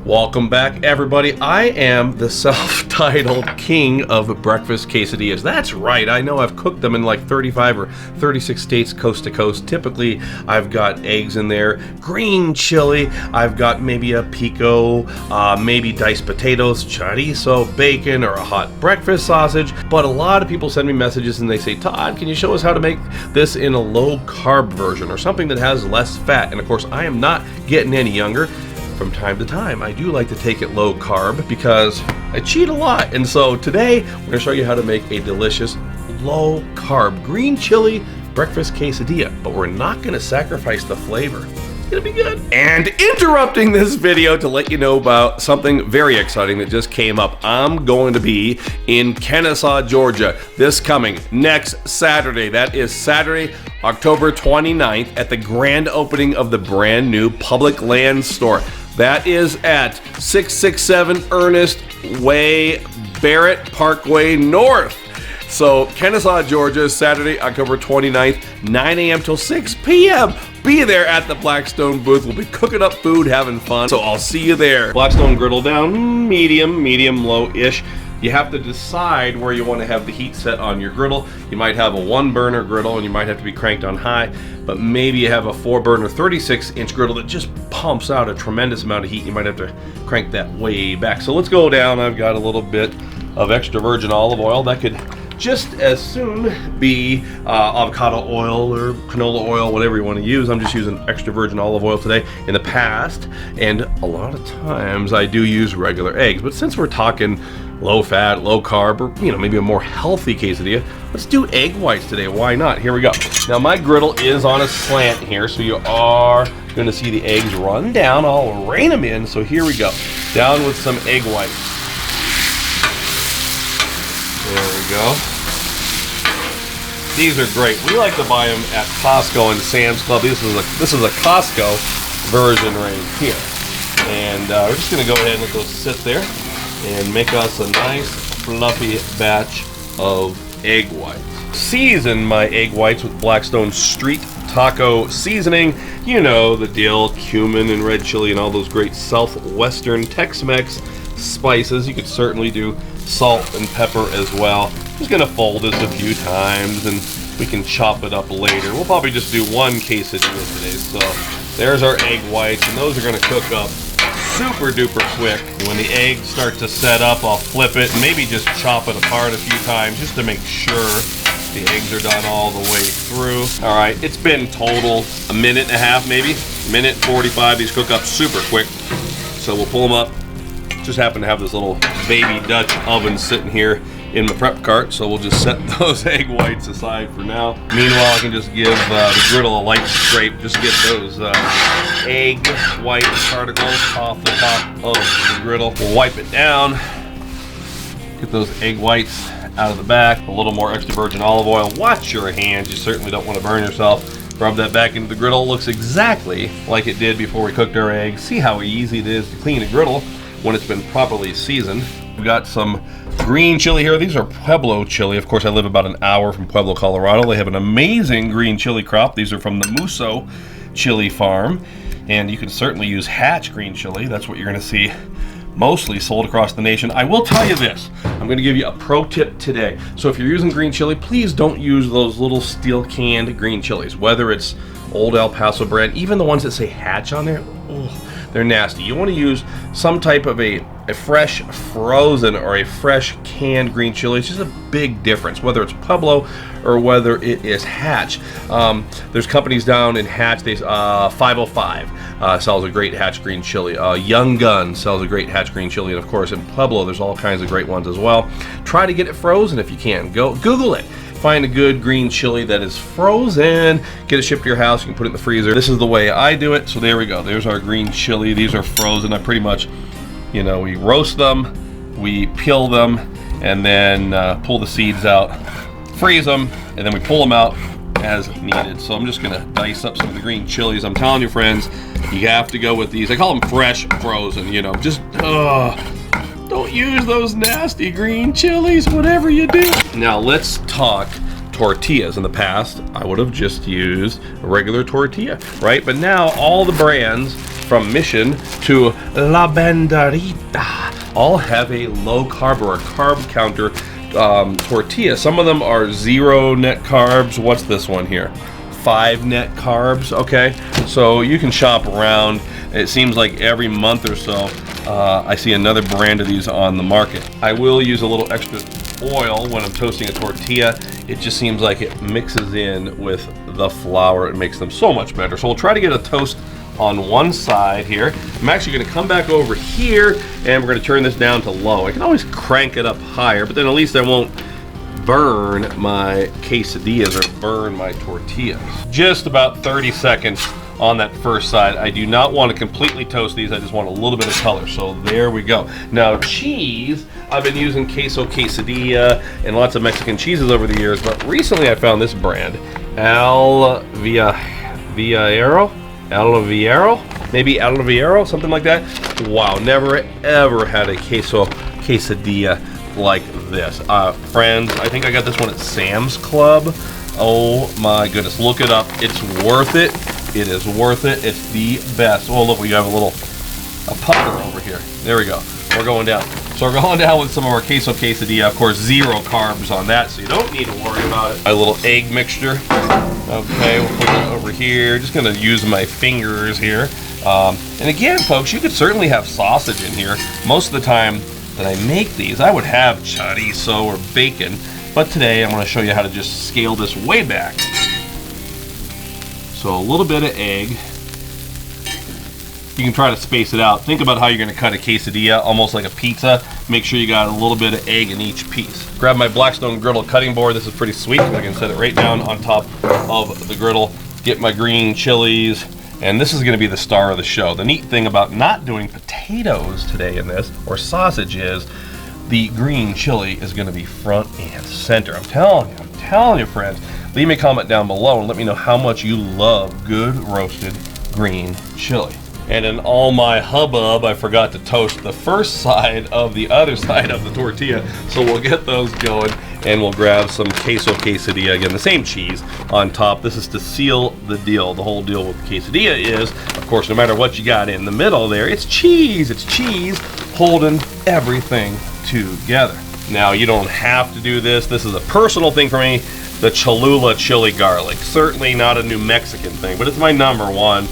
Welcome back, everybody. I am the self-titled king of breakfast quesadillas. That's right. I know I've cooked them in like 35 or 36 states coast to coast. Typically, I've got eggs in there, green chili, I've got maybe a pico, maybe diced potatoes, chorizo, bacon, or a hot breakfast sausage. But a lot of people send me messages and they say, Todd, can you show us how to make this in a low-carb version or something that has less fat? And of course, I am not getting any younger. From time to time, I do like to take it low carb because I cheat a lot. And so today, we're gonna show you how to make a delicious low carb green chili breakfast quesadilla, but we're not gonna sacrifice the flavor. It's gonna be good. And interrupting this video to let you know about something very exciting that just came up. I'm going to be in Kennesaw, Georgia this coming next Saturday. That is Saturday, October 29th at the grand opening of the brand new Public Land store. That is at 667 Ernest Way, Barrett Parkway North. So Kennesaw, Georgia, Saturday, October 29th, 9 a.m. till 6 p.m. Be there at the Blackstone booth. We'll be cooking up food, having fun. So I'll see you there. Blackstone Griddle down, medium, low-ish. You have to decide where you want to have the heat set on your griddle. You might have a 1-burner griddle and you might have to be cranked on high, but maybe you have a 4-burner 36-inch griddle that just pumps out a tremendous amount of heat. You might have to crank that way back. So let's go down. I've got a little bit of extra virgin olive oil. That could just as soon be avocado oil or canola oil, whatever you want to use. I'm just using extra virgin olive oil today. In the past, and a lot of times I do use regular eggs, but since we're talking low fat, low carb, or maybe a more healthy quesadilla, let's do egg whites today. Why not? Here we go. Now my griddle is on a slant here, so you are going to see the eggs run down. I'll rain them in, so here we go. Down with some egg whites. There we go. These are great. We like to buy them at Costco and Sam's Club. This is a Costco version right here. And we're just going to go ahead and let those sit there and make us a nice fluffy batch of egg whites. Season my egg whites with Blackstone Street Taco seasoning. You know the deal, cumin and red chili and all those great southwestern Tex-Mex spices. You could certainly do salt and pepper as well. I'm just gonna fold this a few times and we can chop it up later. We'll probably just do one quesadilla today. So there's our egg whites, and those are gonna cook up super duper quick. When the eggs start to set up, I'll flip it and maybe just chop it apart a few times just to make sure the eggs are done all the way through. All right, it's been total a minute and a half, maybe minute 45. These cook up super quick, so we'll pull them up. Just happen to have this little baby Dutch oven sitting here in my prep cart, so we'll just set those egg whites aside for now. Meanwhile, I can just give the griddle a light scrape just to get those egg white particles off the top of the griddle. We'll wipe it down, get those egg whites out of the back, a little more extra virgin olive oil. Watch your hands, you certainly don't want to burn yourself. Rub that back into the griddle. It looks exactly like it did before we cooked our eggs. See how easy it is to clean a griddle when it's been properly seasoned. We've got some green chili here. These are Pueblo chili. Of course, I live about an hour from Pueblo, Colorado. They have an amazing green chili crop. These are from the Muso chili farm. And you can certainly use Hatch green chili. That's what you're gonna see mostly sold across the nation. I will tell you this. I'm gonna give you a pro tip today. So if you're using green chili, please don't use those little steel canned green chilies, whether it's Old El Paso brand, even the ones that say Hatch on there. Ugh. They're nasty. You want to use some type of a fresh frozen or a fresh canned green chili. It's just a big difference, whether it's Pueblo or whether it is Hatch. There's companies down in Hatch. 505 sells a great Hatch green chili. Young Gun sells a great Hatch green chili. And of course in Pueblo, there's all kinds of great ones as well. Try to get it frozen if you can. Go Google it. Find a good green chili that is frozen, get it shipped to your house, you can put it in the freezer. This is the way I do it, so there we go. There's our green chili. These are frozen. I pretty much, we roast them, we peel them, and then pull the seeds out, freeze them, and then we pull them out as needed. So I'm just gonna dice up some of the green chilies. I'm telling you, friends, you have to go with these. I call them fresh frozen, just, don't use those nasty green chilies, whatever you do. Now let's talk tortillas. In the past, I would have just used a regular tortilla, right? But now all the brands from Mission to La Banderita all have a low carb or a carb counter tortilla. Some of them are 0 net carbs. What's this one here? 5 net carbs. Okay, so you can shop around. It seems like every month or so I see another brand of these on the market. I will use a little extra oil when I'm toasting a tortilla. It just seems like it mixes in with the flour. It makes them so much better. So we'll try to get a toast on one side here. I'm actually going to come back over here and we're going to turn this down to low. I can always crank it up higher, but then at least I won't burn my quesadillas or burn my tortillas. Just about 30 seconds on that first side. I do not want to completely toast these. I just want a little bit of color. So there we go. Now cheese, I've been using queso quesadilla and lots of Mexican cheeses over the years, but recently I found this brand, maybe Alviero, something like that. Wow, never ever had a queso quesadilla like this. Friends, I think I got this one at Sam's Club. Oh my goodness, look it up. It's worth it. It is worth it. It's the best. Oh look, we have a pucker over here. There we go. We're going down. So we're going down with some of our queso quesadilla. Of course, 0 carbs on that, so you don't need to worry about it. A little egg mixture. Okay, we'll put it over here. Just gonna use my fingers here. And again, folks, you could certainly have sausage in here. Most of the time that I make these, I would have chorizo or bacon, but today I'm gonna show you how to just scale this way back. So a little bit of egg. You can try to space it out. Think about how you're gonna cut a quesadilla, almost like a pizza. Make sure you got a little bit of egg in each piece. Grab my Blackstone Griddle cutting board. This is pretty sweet. I can set it right down on top of the griddle. Get my green chilies, and this is gonna be the star of the show. The neat thing about not doing potatoes today in this, or sausage, is the green chili is gonna be front and center. I'm telling you, friends. Leave me a comment down below and let me know how much you love good roasted green chili. And in all my hubbub, I forgot to toast the first side of the other side of the tortilla. So we'll get those going and we'll grab some queso quesadilla. Again, the same cheese on top. This is to seal the deal. The whole deal with quesadilla is, of course, no matter what you got in the middle there, it's cheese. It's cheese holding everything together. Now, you don't have to do this. This is a personal thing for me. The Cholula chili garlic. Certainly not a New Mexican thing, but it's my #1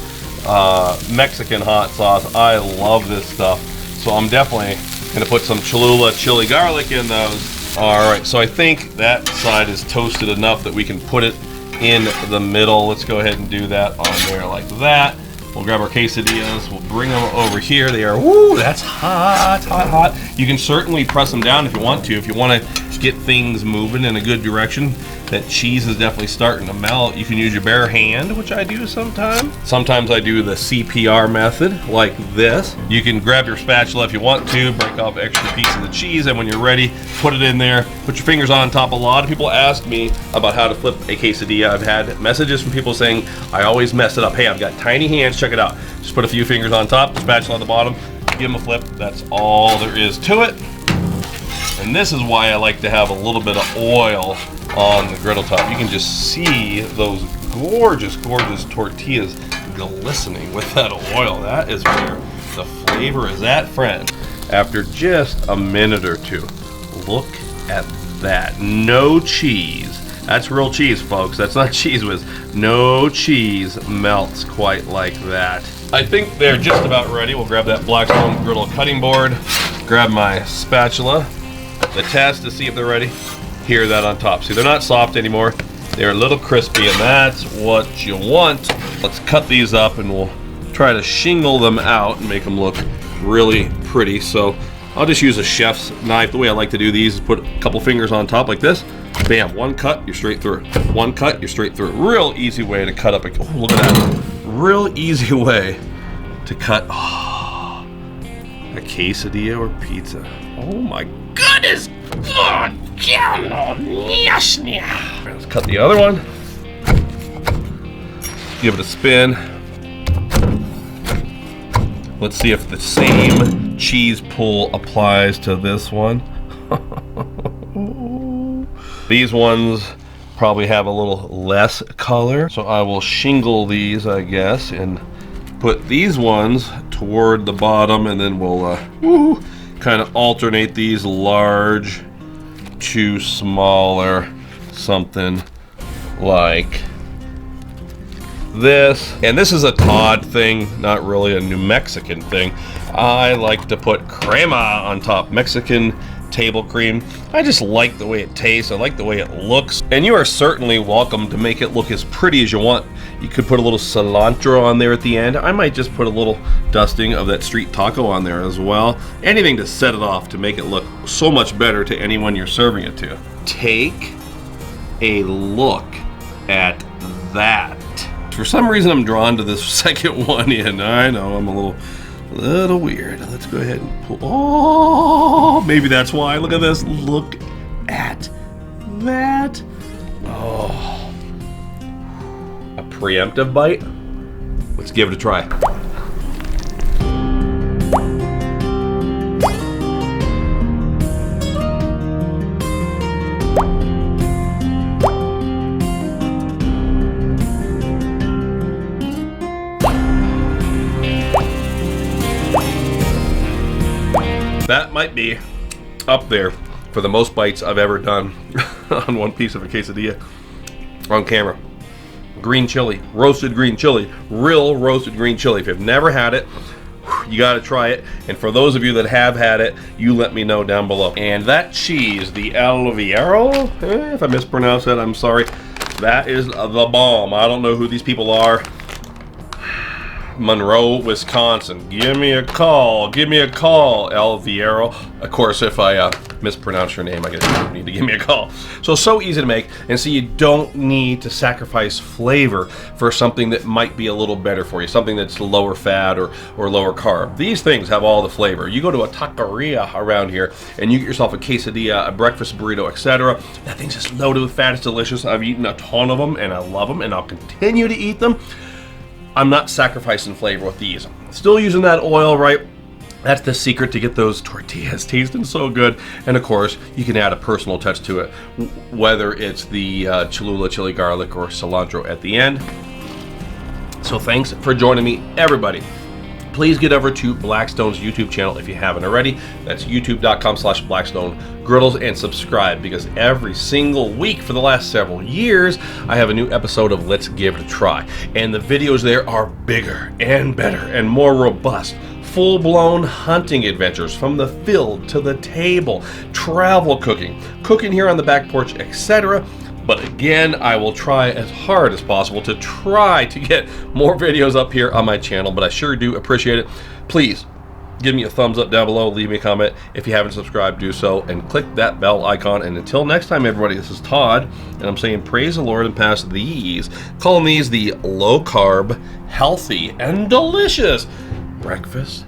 Mexican hot sauce. I love this stuff. So I'm definitely gonna put some Cholula chili garlic in those. All right, so I think that side is toasted enough that we can put it in the middle. Let's go ahead and do that on there like that. We'll grab our quesadillas, we'll bring them over here. They are, woo, that's hot, hot, hot. You can certainly press them down if you want to. If you want to get things moving in a good direction, that cheese is definitely starting to melt. You can use your bare hand, which I do sometimes. Sometimes I do the CPR method, like this. You can grab your spatula if you want to, break off extra piece of the cheese, and when you're ready, put it in there. Put your fingers on top. A lot of people ask me about how to flip a quesadilla. I've had messages from people saying, I always mess it up. Hey, I've got tiny hands, check it out. Just put a few fingers on top, spatula on the bottom, give them a flip. That's all there is to it. And this is why I like to have a little bit of oil on the griddle top. You can just see those gorgeous, gorgeous tortillas glistening with that oil. That is where the flavor is at, friends. After just a minute or two, look at that. No cheese. That's real cheese, folks. That's not cheese whiz. No cheese melts quite like that. I think they're just about ready. We'll grab that Blackstone Griddle cutting board, grab my spatula, the test to see if they're ready. Hear that on top. See, they're not soft anymore. They're a little crispy, and that's what you want. Let's cut these up, and we'll try to shingle them out and make them look really pretty. So I'll just use a chef's knife. The way I like to do these is put a couple fingers on top like this. Bam, one cut, you're straight through. One cut, you're straight through. Real easy way to cut up a, oh, look at that. Real easy way to cut a quesadilla or pizza. Oh my goodness! Let's cut the other one. Give it a spin. Let's see if the same cheese pull applies to this one. These ones probably have a little less color, so I will shingle these, I guess, in put these ones toward the bottom, and then we'll kind of alternate these large to smaller, something like this. And this is a Todd thing, not really a New Mexican thing. I like to put crema on top, Mexican table cream. I just like the way it tastes. I like the way it looks. And you are certainly welcome to make it look as pretty as you want. You could put a little cilantro on there at the end. I might just put a little dusting of that street taco on there as well. Anything to set it off to make it look so much better to anyone you're serving it to. Take a look at that. For some reason I'm drawn to this second one in. I know I'm a little weird. Let's go ahead and pull. Oh, maybe that's why. Look at this. Look at that. Oh. A preemptive bite. Let's give it a try. That might be up there for the most bites I've ever done on one piece of a quesadilla on camera. Green chili, roasted green chili, real roasted green chili. If you've never had it, you got to try it. And for those of you that have had it, you let me know down below. And that cheese, the Alviero, if I mispronounce it, I'm sorry. That is the bomb. I don't know who these people are. Monroe, Wisconsin. Give me a call. Give me a call, Alviero. Of course, if I mispronounce your name, I guess you need to give me a call. So easy to make, and so you don't need to sacrifice flavor for something that might be a little better for you, something that's lower fat or lower carb. These things have all the flavor. You go to a taqueria around here, and you get yourself a quesadilla, a breakfast burrito, etc. That thing's just loaded with fat. It's delicious. I've eaten a ton of them, and I love them, and I'll continue to eat them. I'm not sacrificing flavor with these. Still using that oil, right? That's the secret to get those tortillas tasting so good. And of course, you can add a personal touch to it, whether it's the Cholula chili garlic or cilantro at the end. So thanks for joining me, everybody. Please get over to Blackstone's YouTube channel if you haven't already. That's youtube.com/BlackstoneGriddles, and subscribe, because every single week for the last several years, I have a new episode of Let's Give It a Try. And the videos there are bigger and better and more robust. Full-blown hunting adventures from the field to the table, travel cooking, cooking here on the back porch, etc. But again, I will try as hard as possible to try to get more videos up here on my channel, but I sure do appreciate it. Please give me a thumbs up down below, leave me a comment. If you haven't subscribed, do so, and click that bell icon. And until next time, everybody, this is Todd, and I'm saying praise the Lord and pass these, calling these the low-carb, healthy, and delicious breakfast